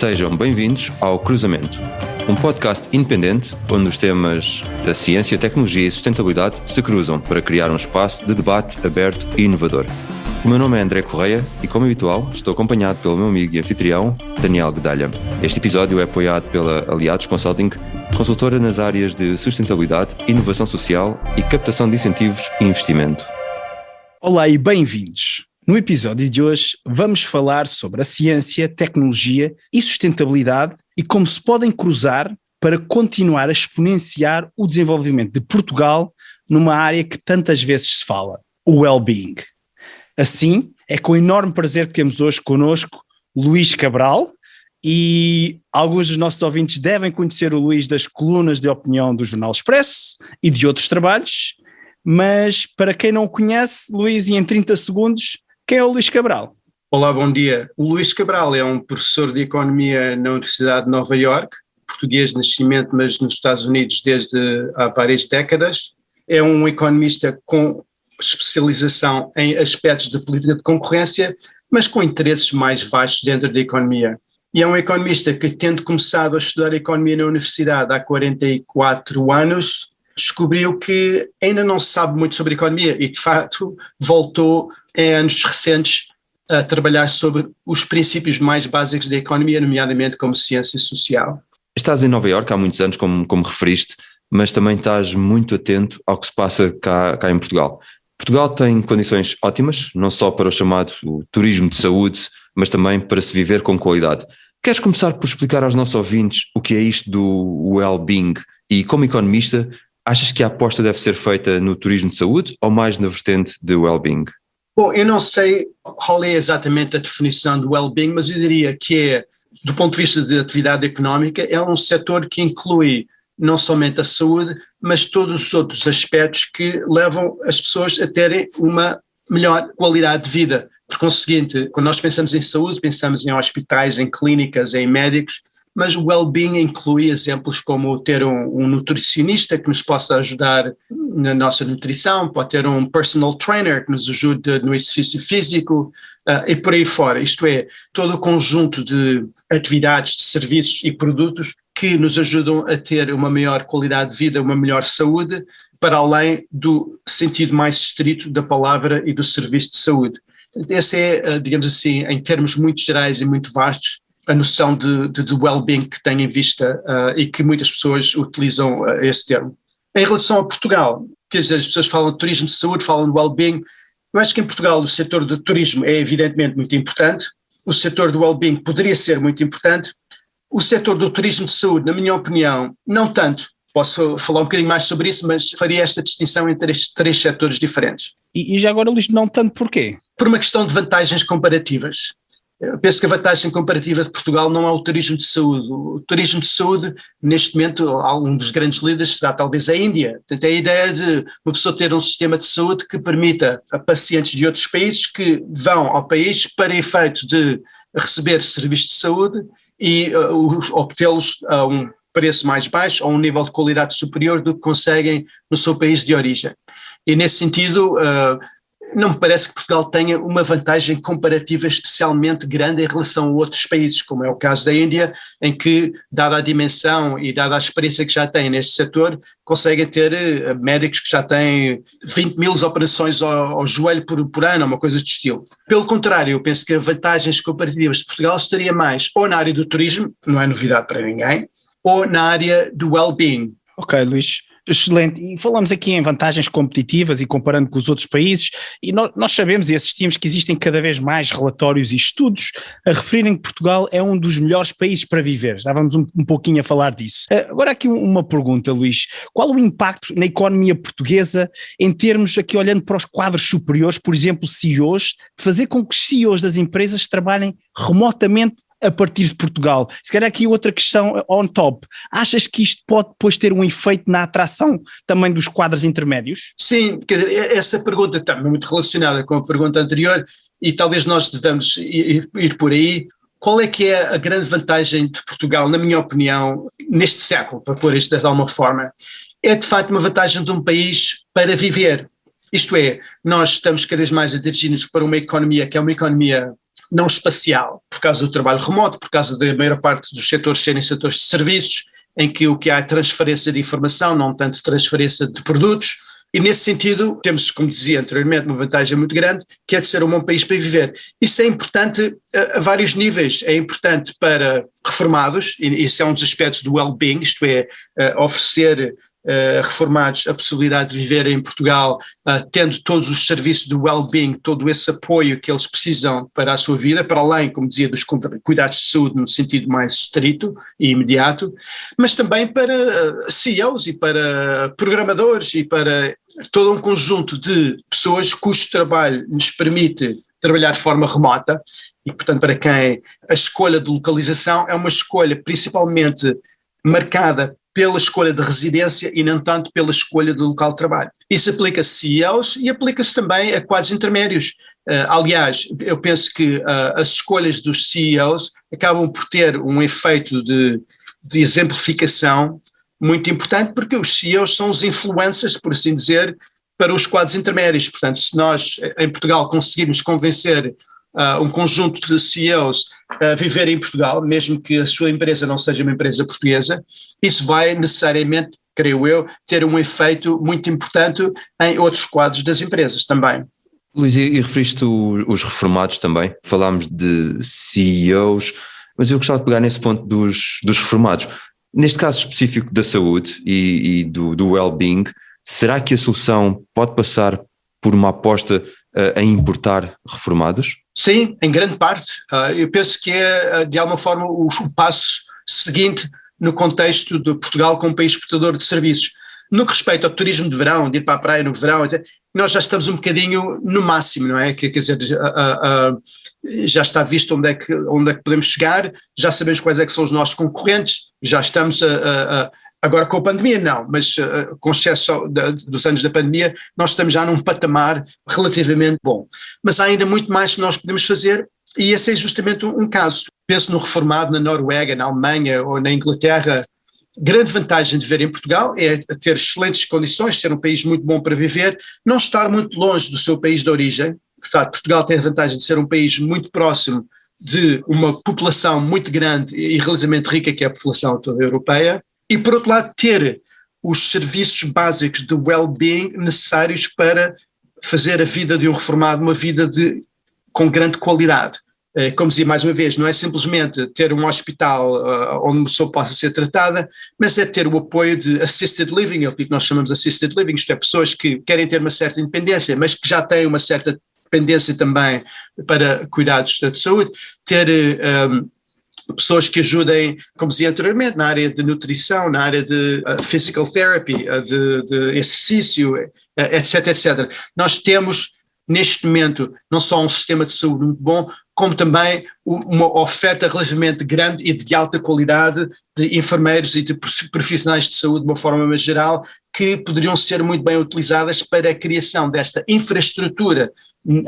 Sejam bem-vindos ao Cruzamento, um podcast independente onde os temas da ciência, tecnologia e sustentabilidade se cruzam para criar um espaço de debate aberto e inovador. O meu nome é André Correia e, como habitual, estou acompanhado pelo meu amigo e anfitrião, Daniel Guedalha. Este episódio é apoiado pela Aliados Consulting, consultora nas áreas de sustentabilidade, inovação social e captação de incentivos e investimento. Olá e bem-vindos! No episódio de hoje vamos falar sobre a ciência, tecnologia e sustentabilidade e como se podem cruzar para continuar a exponenciar o desenvolvimento de Portugal numa área que tantas vezes se fala, o well-being. Assim, é com enorme prazer que temos hoje connosco Luís Cabral, e alguns dos nossos ouvintes devem conhecer o Luís das colunas de opinião do Jornal Expresso e de outros trabalhos, mas para quem não o conhece, Luís, e em 30 segundos, quem é o Luís Cabral? Olá, bom dia. O Luís Cabral é um professor de economia na Universidade de Nova Iorque, português de nascimento, mas nos Estados Unidos desde há várias décadas. É um economista com especialização em aspectos de política de concorrência, mas com interesses mais vastos dentro da economia. E é um economista que, tendo começado a estudar economia na universidade há 44 anos, descobriu que ainda não se sabe muito sobre economia e, de facto, voltou em anos recentes a trabalhar sobre os princípios mais básicos da economia, nomeadamente como ciência social. Estás em Nova Iorque há muitos anos, como referiste, mas também estás muito atento ao que se passa cá em Portugal. Portugal tem condições ótimas, não só para o chamado turismo de saúde, mas também para se viver com qualidade. Queres começar por explicar aos nossos ouvintes o que é isto do well-being e, como economista, achas que a aposta deve ser feita no turismo de saúde ou mais na vertente de well-being? Bom, eu não sei qual é exatamente a definição do well-being, mas eu diria que é, do ponto de vista de atividade económica, é um setor que inclui não somente a saúde, mas todos os outros aspectos que levam as pessoas a terem uma melhor qualidade de vida. Por conseguinte, quando nós pensamos em saúde, pensamos em hospitais, em clínicas, em médicos, mas o well-being inclui exemplos como ter um nutricionista que nos possa ajudar na nossa nutrição, pode ter um personal trainer que nos ajude no exercício físico e por aí fora. Isto é, todo o conjunto de atividades, de serviços e produtos que nos ajudam a ter uma maior qualidade de vida, uma melhor saúde, para além do sentido mais estrito da palavra e do serviço de saúde. Esse é, digamos assim, em termos muito gerais e muito vastos, a noção de well-being que tem em vista e que muitas pessoas utilizam esse termo. Em relação a Portugal, quer dizer, as pessoas falam de turismo de saúde, falam de well-being. Eu acho que em Portugal o setor do turismo é evidentemente muito importante, o setor do well-being poderia ser muito importante, o setor do turismo de saúde, na minha opinião, não tanto. Posso falar um bocadinho mais sobre isso, mas faria esta distinção entre estes três setores diferentes. E já agora, Luís, não tanto porquê? Por uma questão de vantagens comparativas. Eu penso que a vantagem comparativa de Portugal não é o turismo de saúde. O turismo de saúde, neste momento, um dos grandes líderes será talvez a Índia. Portanto, a ideia de uma pessoa ter um sistema de saúde que permita a pacientes de outros países que vão ao país para efeito de receber serviços de saúde e obtê-los a um preço mais baixo, a um nível de qualidade superior do que conseguem no seu país de origem. E nesse sentido, não me parece que Portugal tenha uma vantagem comparativa especialmente grande em relação a outros países, como é o caso da Índia, em que, dada a dimensão e dada a experiência que já têm neste setor, conseguem ter médicos que já têm 20 mil operações ao joelho por ano, uma coisa de estilo. Pelo contrário, eu penso que as vantagens comparativas de Portugal estaria mais ou na área do turismo, não é novidade para ninguém, ou na área do well-being. Ok, Luís. Excelente, e falamos aqui em vantagens competitivas e comparando com os outros países, e nós sabemos e assistimos que existem cada vez mais relatórios e estudos a referirem que Portugal é um dos melhores países para viver. Estávamos um pouquinho a falar disso. Agora aqui uma pergunta, Luís, qual o impacto na economia portuguesa em termos, aqui olhando para os quadros superiores, por exemplo, CEOs, fazer com que os CEOs das empresas trabalhem remotamente a partir de Portugal? Se calhar aqui outra questão on top, achas que isto pode depois ter um efeito na atração também dos quadros intermédios? Sim, quer dizer, essa pergunta está muito relacionada com a pergunta anterior e talvez nós devamos ir por aí. Qual é que é a grande vantagem de Portugal, na minha opinião, neste século, para pôr isto de alguma forma? É de facto uma vantagem de um país para viver. Isto é, nós estamos cada vez mais a dirigir-nos para uma economia que é uma economia não espacial, por causa do trabalho remoto, por causa da maior parte dos setores serem setores de serviços, em que o que há é transferência de informação, não tanto transferência de produtos, e nesse sentido temos, como dizia anteriormente, uma vantagem muito grande, que é de ser um bom país para viver. Isso é importante a vários níveis, é importante para reformados, e isso é um dos aspectos do well-being, isto é, oferecer reformados a possibilidade de viver em Portugal, tendo todos os serviços de well-being, todo esse apoio que eles precisam para a sua vida, para além, como dizia, dos cuidados de saúde no sentido mais estrito e imediato, mas também para CEOs e para programadores e para todo um conjunto de pessoas cujo trabalho nos permite trabalhar de forma remota e, portanto, para quem a escolha de localização é uma escolha principalmente marcada pela escolha de residência e não tanto pela escolha do local de trabalho. Isso aplica-se a CEOs e aplica-se também a quadros intermédios. Aliás, eu penso que as escolhas dos CEOs acabam por ter um efeito de exemplificação muito importante, porque os CEOs são os influencers, por assim dizer, para os quadros intermédios. Portanto, se nós em Portugal conseguirmos convencer um conjunto de CEOs a viver em Portugal, mesmo que a sua empresa não seja uma empresa portuguesa, isso vai necessariamente, creio eu, ter um efeito muito importante em outros quadros das empresas também. Luís, e referiste os reformados também, falámos de CEOs, mas eu gostava de pegar nesse ponto dos reformados. Neste caso específico da saúde e do well-being, será que a solução pode passar por uma aposta em importar reformados? Sim, em grande parte. Eu penso que é, de alguma forma, o passo seguinte no contexto de Portugal como país exportador de serviços. No que respeita ao turismo de verão, de ir para a praia no verão, nós já estamos um bocadinho no máximo, não é? Quer dizer, já está visto onde é que podemos chegar, já sabemos quais é que são os nossos concorrentes, já estamos agora com a pandemia não, mas com excesso dos anos da pandemia, nós estamos já num patamar relativamente bom. Mas há ainda muito mais que nós podemos fazer e esse é justamente um caso. Penso no reformado na Noruega, na Alemanha ou na Inglaterra. Grande vantagem de viver em Portugal é ter excelentes condições, ser um país muito bom para viver, não estar muito longe do seu país de origem. Portanto, Portugal tem a vantagem de ser um país muito próximo de uma população muito grande e relativamente rica, que é a população toda europeia. E, por outro lado, ter os serviços básicos de well-being necessários para fazer a vida de um reformado uma vida com grande qualidade. Como dizia mais uma vez, não é simplesmente ter um hospital onde uma pessoa possa ser tratada, mas é ter o apoio de assisted living, é o que nós chamamos de assisted living, isto é, pessoas que querem ter uma certa independência, mas que já têm uma certa dependência também para cuidados de saúde, ter pessoas que ajudem, como dizia anteriormente, na área de nutrição, na área de physical therapy, de exercício, etc, etc. Nós temos, neste momento, não só um sistema de saúde muito bom, como também uma oferta relativamente grande e de alta qualidade de enfermeiros e de profissionais de saúde, de uma forma mais geral, que poderiam ser muito bem utilizadas para a criação desta infraestrutura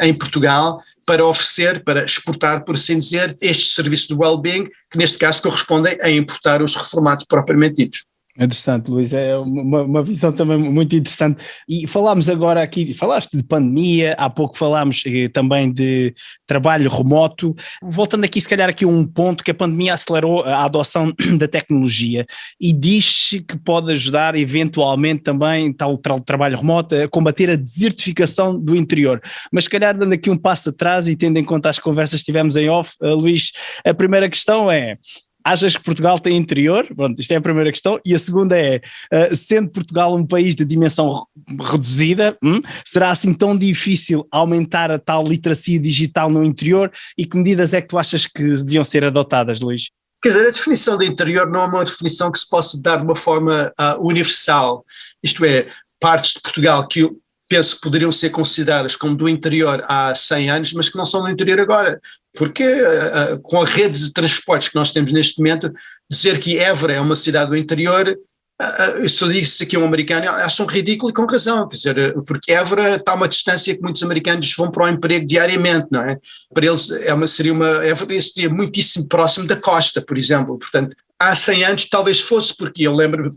em Portugal, para oferecer, para exportar, por assim dizer, estes serviços de well-being, que neste caso correspondem a importar os reformados propriamente ditos. Interessante, Luís, é uma visão também muito interessante. E falámos agora aqui, falaste de pandemia, há pouco falámos também de trabalho remoto. Voltando aqui, se calhar aqui um ponto que a pandemia acelerou a adoção da tecnologia e diz que pode ajudar eventualmente também tal trabalho remoto a combater a desertificação do interior. Mas se calhar dando aqui um passo atrás e tendo em conta as conversas que tivemos em off, Luís, a primeira questão é: achas que Portugal tem interior? Pronto, isto é a primeira questão. E a segunda é, sendo Portugal um país de dimensão reduzida, será assim tão difícil aumentar a tal literacia digital no interior? E que medidas é que tu achas que deviam ser adotadas, Luís? Quer dizer, a definição de interior não é uma definição que se possa dar de uma forma universal. Isto é, partes de Portugal que eu penso que poderiam ser consideradas como do interior há 100 anos, mas que não são do interior agora. Porque com a rede de transportes que nós temos neste momento, dizer que Évora é uma cidade do interior, se eu disse aqui a um americano, acham ridículo e com razão, quer dizer, porque Évora está a uma distância que muitos americanos vão para o emprego diariamente, não é? Para eles Évora seria muitíssimo próximo da costa, por exemplo. Portanto, há 100 anos talvez fosse, porque eu lembro,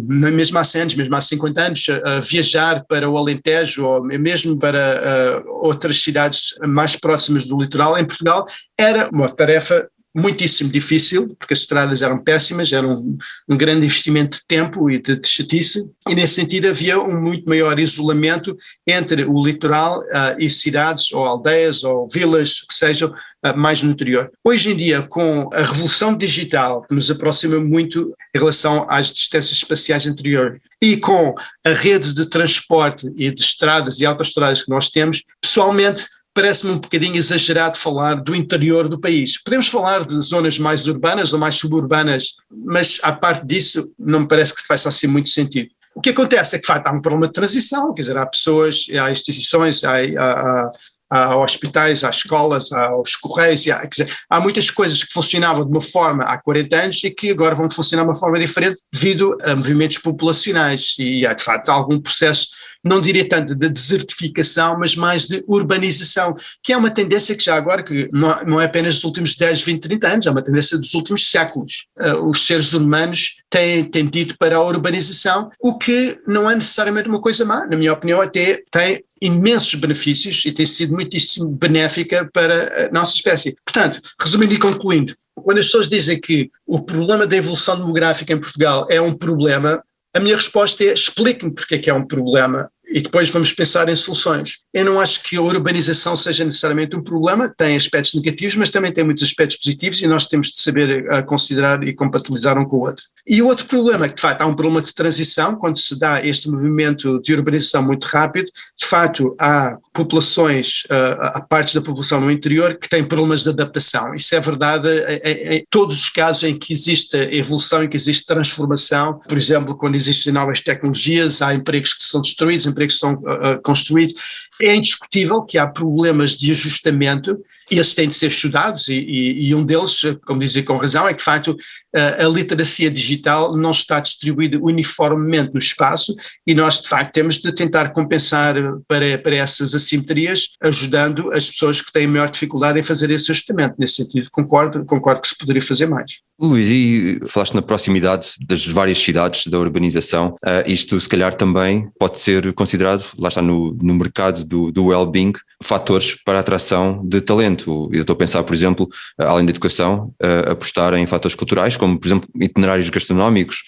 mesmo há 100 anos, mesmo há 50 anos, viajar para o Alentejo ou mesmo para outras cidades mais próximas do litoral em Portugal era uma tarefa muitíssimo difícil, porque as estradas eram péssimas, era um grande investimento de tempo e de chatice, e nesse sentido havia um muito maior isolamento entre o litoral e cidades ou aldeias ou vilas que sejam mais no interior. Hoje em dia, com a revolução digital, que nos aproxima muito em relação às distâncias espaciais interior, e com a rede de transporte e de estradas e autoestradas que nós temos, pessoalmente, parece-me um bocadinho exagerado falar do interior do país. Podemos falar de zonas mais urbanas ou mais suburbanas, mas à parte disso não me parece que faça assim muito sentido. O que acontece é que, de facto, há um problema de transição, quer dizer, há pessoas, há instituições, há hospitais, há escolas, há os correios, quer dizer, há muitas coisas que funcionavam de uma forma há 40 anos e que agora vão funcionar de uma forma diferente devido a movimentos populacionais e há, de facto, algum processo, não diria tanto de desertificação, mas mais de urbanização, que é uma tendência que já agora, que não é apenas dos últimos 10, 20, 30 anos, é uma tendência dos últimos séculos. Os seres humanos têm tendido para a urbanização, o que não é necessariamente uma coisa má, na minha opinião até tem imensos benefícios e tem sido muitíssimo benéfica para a nossa espécie. Portanto, resumindo e concluindo, quando as pessoas dizem que o problema da evolução demográfica em Portugal é um problema, a minha resposta é explique-me porque é que é um problema e depois vamos pensar em soluções. Eu não acho que a urbanização seja necessariamente um problema, tem aspectos negativos, mas também tem muitos aspectos positivos e nós temos de saber considerar e compatibilizar um com o outro. E o outro problema é que, de facto, há um problema de transição, quando se dá este movimento de urbanização muito rápido, de facto, há populações, há partes da população no interior que têm problemas de adaptação. Isso é verdade em todos os casos em que existe evolução, em que existe transformação. Por exemplo, quando existem novas tecnologias, há empregos que são destruídos, empregos que são construídos. É indiscutível que há problemas de ajustamento e esses têm de ser estudados e um deles, como dizia com razão, é que de facto a literacia digital não está distribuída uniformemente no espaço e nós de facto temos de tentar compensar para essas assimetrias, ajudando as pessoas que têm maior dificuldade em fazer esse ajustamento. Nesse sentido, concordo que se poderia fazer mais. Luís, e falaste na proximidade das várias cidades da urbanização, isto se calhar também pode ser considerado, lá está no mercado do well-being, fatores para a atração de talento. Eu estou a pensar, por exemplo, além da educação, apostar em fatores culturais, como por exemplo itinerários gastronómicos,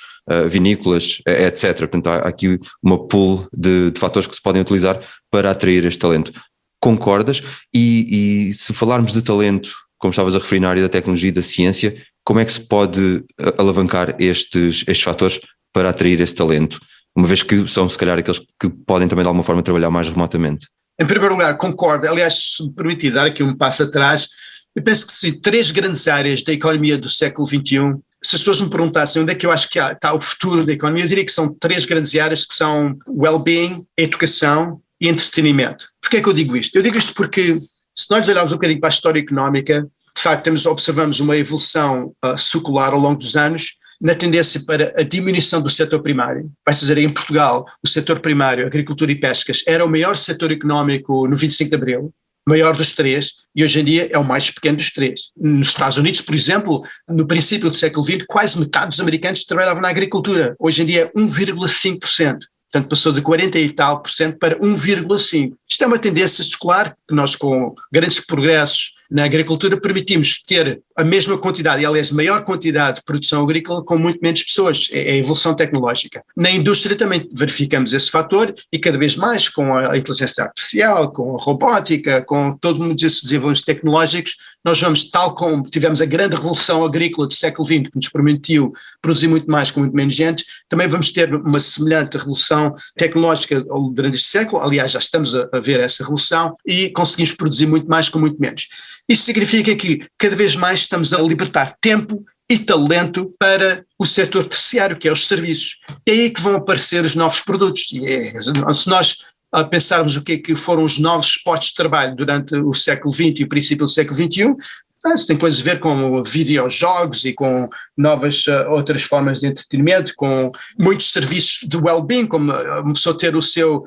vinícolas, etc. Portanto, há aqui uma pool de fatores que se podem utilizar para atrair este talento. Concordas? E se falarmos de talento, como estavas a referir na área da tecnologia e da ciência, como é que se pode alavancar estes fatores para atrair esse talento, uma vez que são se calhar aqueles que podem também de alguma forma trabalhar mais remotamente? Em primeiro lugar, concordo. Aliás, se me permitir dar aqui um passo atrás, eu penso que se 3 grandes áreas da economia do século XXI, se as pessoas me perguntassem onde é que eu acho que está o futuro da economia, eu diria que são 3 grandes áreas que são well-being, educação e entretenimento. Porquê é que eu digo isto? Eu digo isto porque se nós olharmos um bocadinho para a história económica, de facto observamos uma evolução secular ao longo dos anos na tendência para a diminuição do setor primário. Vais dizer, em Portugal, o setor primário, agricultura e pescas, era o maior setor económico no 25 de Abril, maior dos 3, e hoje em dia é o mais pequeno dos 3. Nos Estados Unidos, por exemplo, no princípio do século XX, quase metade dos americanos trabalhavam na agricultura. Hoje em dia é 1,5%. Portanto, passou de 40 e tal por cento para 1,5%. Isto é uma tendência secular que nós, com grandes progressos na agricultura, permitimos ter a mesma quantidade, e aliás maior quantidade de produção agrícola com muito menos pessoas, é a evolução tecnológica. Na indústria também verificamos esse fator e cada vez mais com a inteligência artificial, com a robótica, com todos esses desenvolvimentos tecnológicos, nós vamos, tal como tivemos a grande revolução agrícola do século XX, que nos permitiu produzir muito mais com muito menos gente, também vamos ter uma semelhante revolução tecnológica durante este século, aliás já estamos a ver essa revolução e conseguimos produzir muito mais com muito menos. Isso significa que cada vez mais estamos a libertar tempo e talento para o setor terciário, que é os serviços. É aí que vão aparecer os novos produtos. Se nós pensarmos o que foram os novos postos de trabalho durante o século XX e o princípio do século XXI, Isso tem coisas a ver com videojogos e com novas outras formas de entretenimento, com muitos serviços de well-being, como a pessoa ter o seu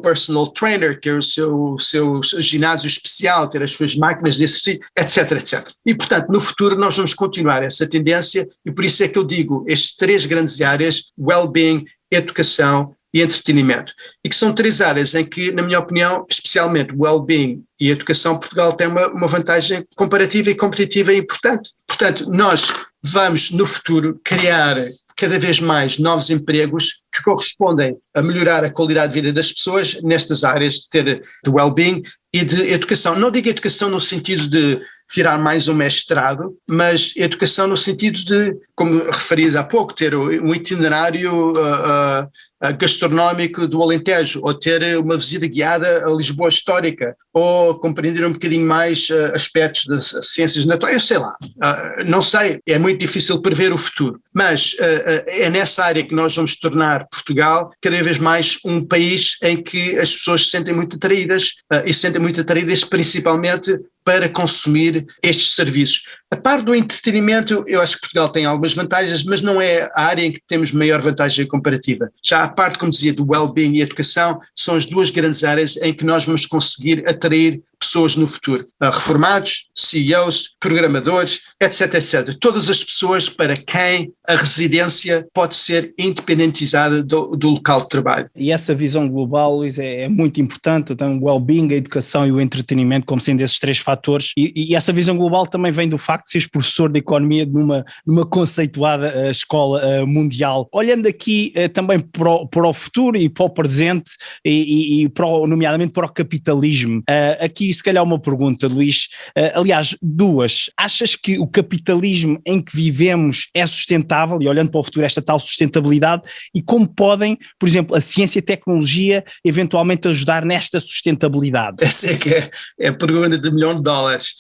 personal trainer, ter o seu ginásio especial, ter as suas máquinas de exercício, etc, etc. E, portanto, no futuro nós vamos continuar essa tendência e por isso é que eu digo, estas 3 grandes áreas, well-being, educação e entretenimento. E que são 3 áreas em que, na minha opinião, especialmente well-being e educação, Portugal tem uma vantagem comparativa e competitiva importante. Portanto, nós vamos, no futuro, criar cada vez mais novos empregos que correspondem a melhorar a qualidade de vida das pessoas nestas áreas de well-being e de educação. Não digo educação no sentido de tirar mais um mestrado, mas educação no sentido de, como referias há pouco, ter um itinerário gastronómico do Alentejo, ou ter uma visita guiada a Lisboa histórica, ou compreender um bocadinho mais aspectos das ciências naturais, eu sei lá, não sei, é muito difícil prever o futuro, mas é nessa área que nós vamos tornar Portugal cada vez mais um país em que as pessoas se sentem muito atraídas, e se sentem muito atraídas principalmente para consumir estes serviços. A par do entretenimento, eu acho que Portugal tem algumas vantagens, mas não é a área em que temos maior vantagem comparativa. Já a parte, como dizia, do well-being e educação, são as 2 grandes áreas em que nós vamos conseguir atrair pessoas no futuro. Reformados, CEOs, programadores, etc, etc. Todas as pessoas para quem a residência pode ser independentizada do local de trabalho. E essa visão global, Luís, é muito importante. Então, o well-being, a educação e o entretenimento como sendo esses 3 fatores. E essa visão global também vem do facto de seres professor de economia numa conceituada escola mundial. Olhando aqui também para o futuro e para o presente e nomeadamente para o capitalismo, aqui se calhar uma pergunta, Luís, aliás 2, achas que o capitalismo em que vivemos é sustentável, e olhando para o futuro esta tal sustentabilidade, e como podem, por exemplo, a ciência e a tecnologia eventualmente ajudar nesta sustentabilidade? Essa é que é a pergunta de $1 milhão.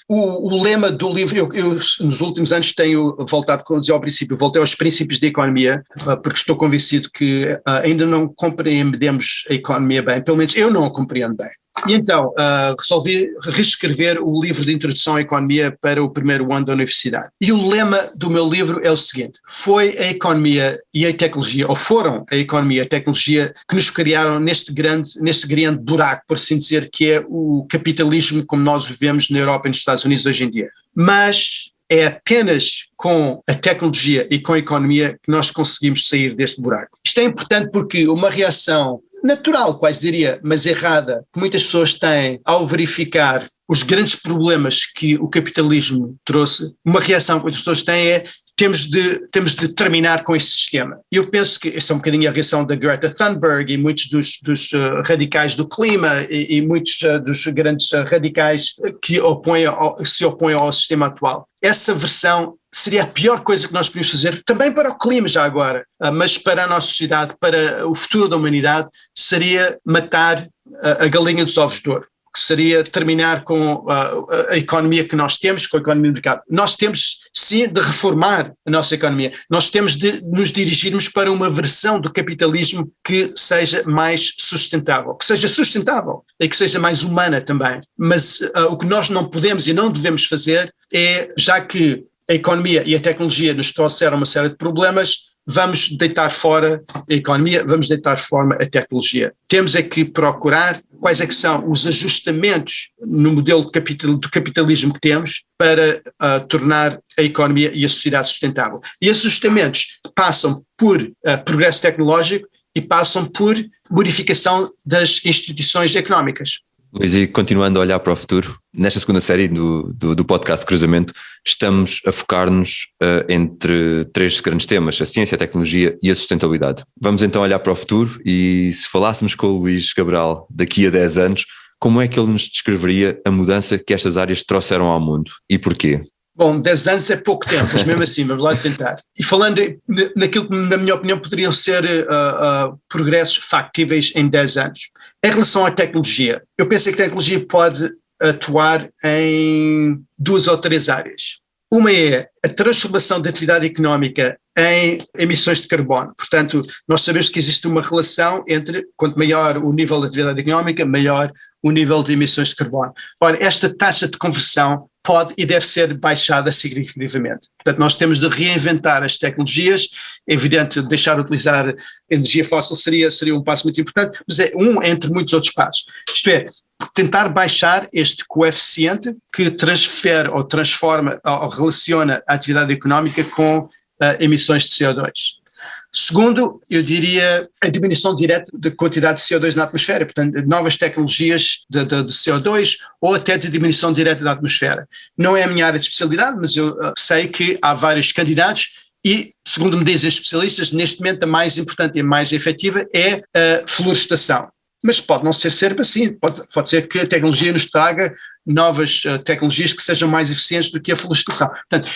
O lema do livro, eu nos últimos anos tenho voltado, como dizia ao princípio, voltei aos princípios da economia, porque estou convencido que ainda não compreendemos a economia bem, pelo menos eu não a compreendo bem. E então resolvi reescrever o livro de introdução à economia para o primeiro ano da universidade. E o lema do meu livro é o seguinte: foi a economia e a tecnologia, ou foram a economia e a tecnologia que nos criaram neste grande buraco, por assim dizer, que é o capitalismo como nós vivemos na Europa e nos Estados Unidos hoje em dia. Mas é apenas com a tecnologia e com a economia que nós conseguimos sair deste buraco. Isto é importante porque uma reação natural, quase diria, mas errada, que muitas pessoas têm ao verificar os grandes problemas que o capitalismo trouxe, uma reação que muitas pessoas têm é: temos de terminar com este sistema. E eu penso que essa é um bocadinho a reação da Greta Thunberg e muitos dos radicais do clima e muitos dos grandes radicais que se opõem ao sistema atual. Essa versão seria a pior coisa que nós podemos fazer, também para o clima já agora, mas para a nossa sociedade, para o futuro da humanidade, seria matar a galinha dos ovos de ouro, que seria terminar com a economia que nós temos, com a economia do mercado. Nós temos sim de reformar a nossa economia, nós temos de nos dirigirmos para uma versão do capitalismo que seja mais sustentável e que seja mais humana também. Mas o que nós não podemos e não devemos fazer é, já que a economia e a tecnologia nos trouxeram uma série de problemas, vamos deitar fora a economia, vamos deitar fora a tecnologia. Temos é que procurar quais é que são os ajustamentos no modelo do capitalismo que temos para tornar a economia e a sociedade sustentável. E esses ajustamentos passam por progresso tecnológico e passam por modificação das instituições económicas. Luís, e continuando a olhar para o futuro, nesta segunda série do podcast Cruzamento, estamos a focar-nos entre 3 grandes temas: a ciência, a tecnologia e a sustentabilidade. Vamos então olhar para o futuro e, se falássemos com o Luís Cabral daqui a 10 anos, como é que ele nos descreveria a mudança que estas áreas trouxeram ao mundo e porquê? Bom, 10 anos é pouco tempo, mas mesmo assim, vamos lá tentar. E falando naquilo que, na minha opinião, poderiam ser progressos factíveis em 10 anos. Em relação à tecnologia, eu penso que a tecnologia pode atuar em 2 ou 3 áreas. Uma é a transformação da atividade económica em emissões de carbono. Portanto, nós sabemos que existe uma relação entre, quanto maior o nível de atividade económica, maior o nível de emissões de carbono. Ora, esta taxa de conversão pode e deve ser baixada significativamente. Portanto, nós temos de reinventar as tecnologias. É evidente, deixar de utilizar energia fóssil seria um passo muito importante, mas é um entre muitos outros passos. Isto é, tentar baixar este coeficiente que transfere ou transforma ou relaciona a atividade económica com emissões de CO2. Segundo, eu diria a diminuição direta da quantidade de CO2 na atmosfera, portanto, novas tecnologias de CO2 ou até de diminuição direta da atmosfera. Não é a minha área de especialidade, mas eu sei que há vários candidatos e, segundo me dizem os especialistas, neste momento a mais importante e a mais efetiva é a florestação. Mas pode não ser sempre assim, pode ser que a tecnologia nos traga novas tecnologias que sejam mais eficientes do que a florestação. Portanto,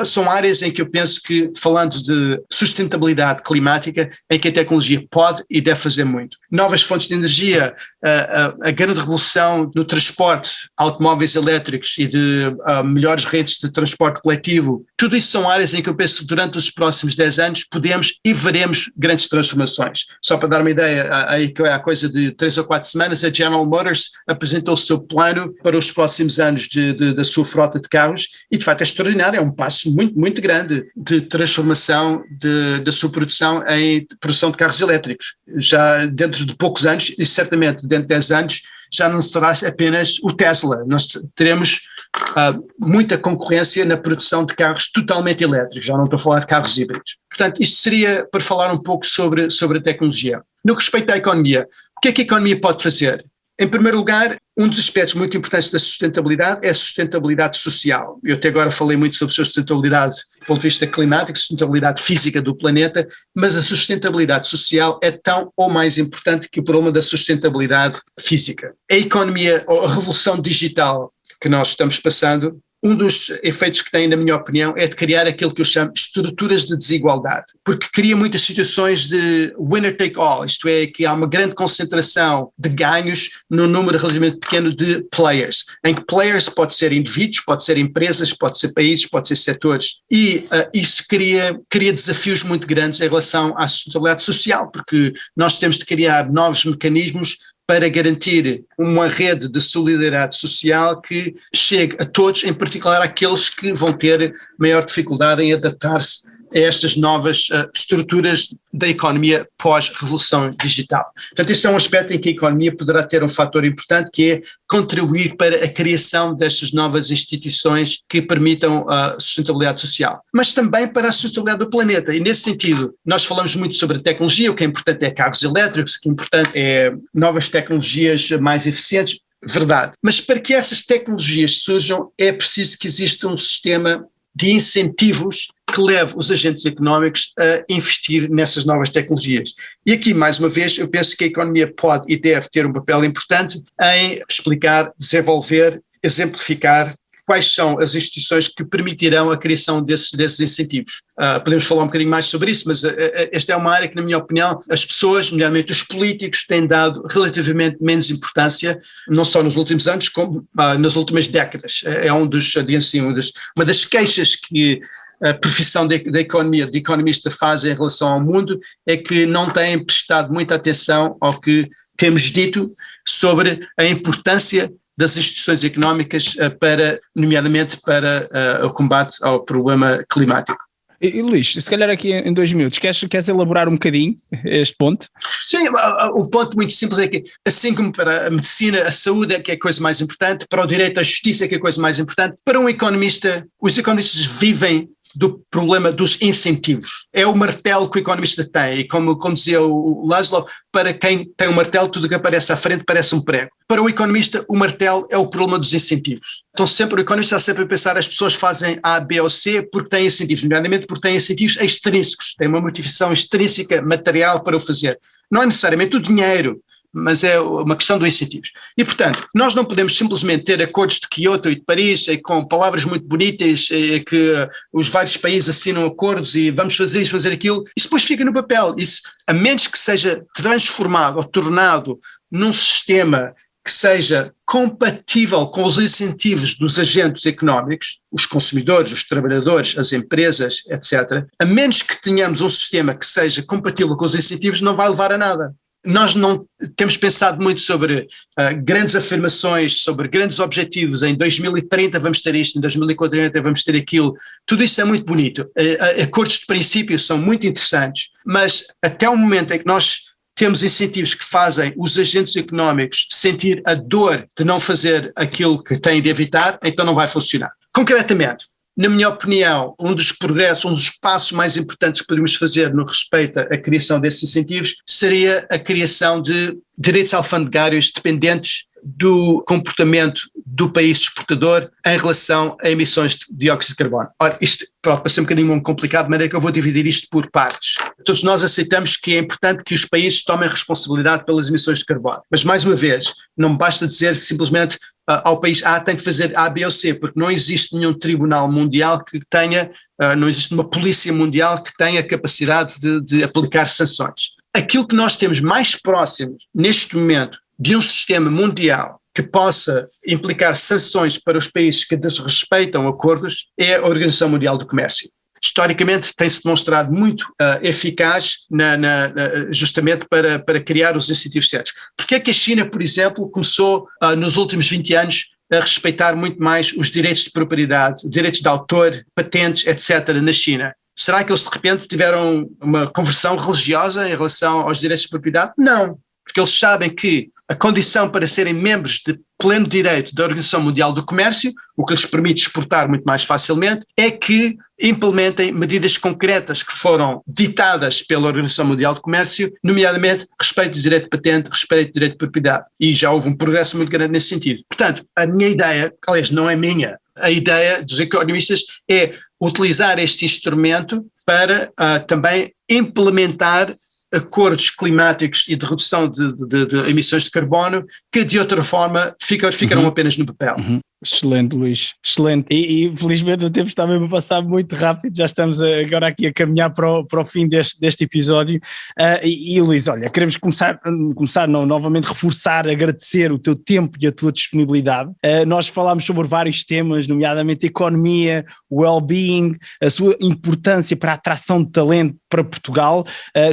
são áreas em que eu penso que, falando de sustentabilidade climática, em que a tecnologia pode e deve fazer muito. Novas fontes de energia, a grande revolução no transporte, automóveis elétricos e de melhores redes de transporte coletivo, tudo isso são áreas em que eu penso que durante os próximos 10 anos podemos e veremos grandes transformações. Só para dar uma ideia, há coisa de 3 ou 4 semanas, a General Motors apresentou o seu plano para os próximos anos da sua frota de carros e, de facto, é extraordinário, é um passo muito, muito grande de transformação da sua produção em produção de carros elétricos. Já dentro de poucos anos, e certamente dentro de 10 anos, já não será apenas o Tesla, nós teremos muita concorrência na produção de carros totalmente elétricos, já não estou a falar de carros híbridos. Portanto, isto seria para falar um pouco sobre a tecnologia. No que respeita à economia, o que é que a economia pode fazer? Em primeiro lugar, um dos aspectos muito importantes da sustentabilidade é a sustentabilidade social. Eu até agora falei muito sobre sustentabilidade do ponto de vista climático, sustentabilidade física do planeta, mas a sustentabilidade social é tão ou mais importante que o problema da sustentabilidade física. A economia, ou a revolução digital que nós estamos passando, um dos efeitos que tem, na minha opinião, é de criar aquilo que eu chamo de estruturas de desigualdade, porque cria muitas situações de winner take all, isto é, que há uma grande concentração de ganhos num número relativamente pequeno de players, em que players pode ser indivíduos, pode ser empresas, pode ser países, pode ser setores, e isso cria desafios muito grandes em relação à sustentabilidade social, porque nós temos de criar novos mecanismos para garantir uma rede de solidariedade social que chegue a todos, em particular àqueles que vão ter maior dificuldade em adaptar-se a estas novas estruturas da economia pós-revolução digital. Portanto, isso é um aspecto em que a economia poderá ter um fator importante, que é contribuir para a criação destas novas instituições que permitam a sustentabilidade social, mas também para a sustentabilidade do planeta. E nesse sentido, nós falamos muito sobre a tecnologia, o que é importante é carros elétricos, o que é importante é novas tecnologias mais eficientes, verdade. Mas para que essas tecnologias surjam, é preciso que exista um sistema de incentivos que leve os agentes económicos a investir nessas novas tecnologias. E aqui, mais uma vez, eu penso que a economia pode e deve ter um papel importante em explicar, desenvolver, exemplificar quais são as instituições que permitirão a criação desses incentivos. Podemos falar um bocadinho mais sobre isso, mas esta é uma área que, na minha opinião, as pessoas, nomeadamente os políticos, têm dado relativamente menos importância, não só nos últimos anos, como nas últimas décadas. É uma das queixas que a profissão de economista faz em relação ao mundo, é que não têm prestado muita atenção ao que temos dito sobre a importância das instituições económicas nomeadamente para o combate ao problema climático. E Luís, se calhar aqui em 2 minutos, queres elaborar um bocadinho este ponto? Sim, um ponto muito simples é que, assim como para a medicina, a saúde é que é a coisa mais importante, para o direito à justiça é que é a coisa mais importante, para um economista, os economistas vivem do problema dos incentivos. É o martelo que o economista tem, e como dizia o Laszlo, para quem tem um martelo, tudo que aparece à frente parece um prego. Para o economista, o martelo é o problema dos incentivos. Então o economista está sempre a pensar, as pessoas fazem A, B ou C porque têm incentivos, nomeadamente porque têm incentivos extrínsecos, têm uma motivação extrínseca, material para o fazer. Não é necessariamente o dinheiro, mas é uma questão de incentivos. E, portanto, nós não podemos simplesmente ter acordos de Kyoto e de Paris com palavras muito bonitas, que os vários países assinam acordos e vamos fazer isso, fazer aquilo, isso depois fica no papel. Isso, a menos que seja transformado ou tornado num sistema que seja compatível com os incentivos dos agentes económicos, os consumidores, os trabalhadores, as empresas, etc., a menos que tenhamos um sistema que seja compatível com os incentivos, não vai levar a nada. Nós não temos pensado muito sobre grandes afirmações, sobre grandes objetivos. Em 2030 vamos ter isto, em 2040 vamos ter aquilo. Tudo isso é muito bonito. Acordos de princípio são muito interessantes, mas até o momento em que nós temos incentivos que fazem os agentes económicos sentir a dor de não fazer aquilo que têm de evitar, então não vai funcionar. Concretamente, na minha opinião, um dos progressos, um dos passos mais importantes que podemos fazer no respeito à criação desses incentivos seria a criação de direitos alfandegários dependentes do comportamento do país exportador em relação a emissões de dióxido de carbono. Ora, isto pode ser um bocadinho complicado, de maneira que eu vou dividir isto por partes. Todos nós aceitamos que é importante que os países tomem responsabilidade pelas emissões de carbono. Mas, mais uma vez, não basta dizer que simplesmente ao país A tem que fazer A, B ou C, porque não existe nenhum tribunal mundial que tenha, não existe uma polícia mundial que tenha capacidade de aplicar sanções. Aquilo que nós temos mais próximo, neste momento, de um sistema mundial que possa implicar sanções para os países que desrespeitam acordos é a Organização Mundial do Comércio. Historicamente tem-se demonstrado muito eficaz justamente para criar os incentivos certos. Porque é que a China, por exemplo, começou nos últimos 20 anos a respeitar muito mais os direitos de propriedade, direitos de autor, patentes, etc. na China? Será que eles de repente tiveram uma conversão religiosa em relação aos direitos de propriedade? Não, porque eles sabem que a condição para serem membros de pleno direito da Organização Mundial do Comércio, o que lhes permite exportar muito mais facilmente, é que implementem medidas concretas que foram ditadas pela Organização Mundial do Comércio, nomeadamente respeito do direito de patente, respeito do direito de propriedade. E já houve um progresso muito grande nesse sentido. Portanto, a minha ideia, aliás, não é minha, a ideia dos economistas é utilizar este instrumento para também implementar acordos climáticos e de redução de emissões de carbono que de outra forma ficarão apenas no papel. Excelente, Luís, excelente. E felizmente o tempo está mesmo a passar muito rápido, já estamos agora aqui a caminhar para o fim deste episódio. E Luís, olha, queremos começar novamente reforçar, agradecer o teu tempo e a tua disponibilidade. Nós falámos sobre vários temas, nomeadamente a economia, o well-being, a sua importância para a atração de talento para Portugal,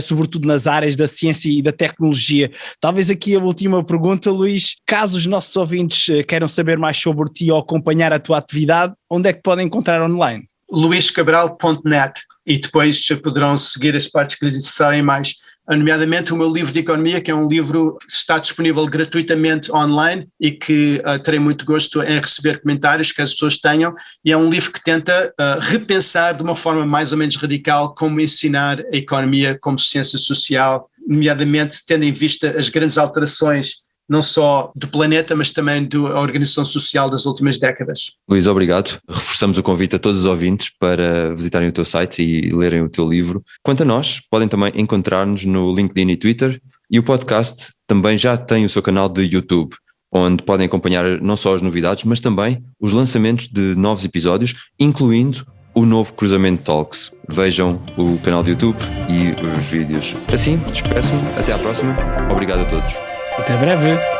sobretudo nas áreas da ciência e da tecnologia. Talvez aqui a última pergunta, Luís, caso os nossos ouvintes queiram saber mais sobre ti ou acompanhar a tua atividade, onde é que podem encontrar online? luiscabral.net, e depois poderão seguir as partes que lhes interessarem mais, nomeadamente o meu livro de economia, que é um livro que está disponível gratuitamente online e que terei muito gosto em receber comentários que as pessoas tenham, e é um livro que tenta repensar de uma forma mais ou menos radical como ensinar a economia como ciência social, nomeadamente tendo em vista as grandes alterações não só do planeta, mas também da organização social das últimas décadas. Luís, obrigado. Reforçamos o convite a todos os ouvintes para visitarem o teu site e lerem o teu livro. Quanto a nós, podem também encontrar-nos no LinkedIn e Twitter, e o podcast também já tem o seu canal de YouTube, onde podem acompanhar não só as novidades, mas também os lançamentos de novos episódios, incluindo o novo Cruzamento Talks. Vejam o canal de YouTube e os vídeos. Assim, despeço-me. Até à próxima. Obrigado a todos. Até breve.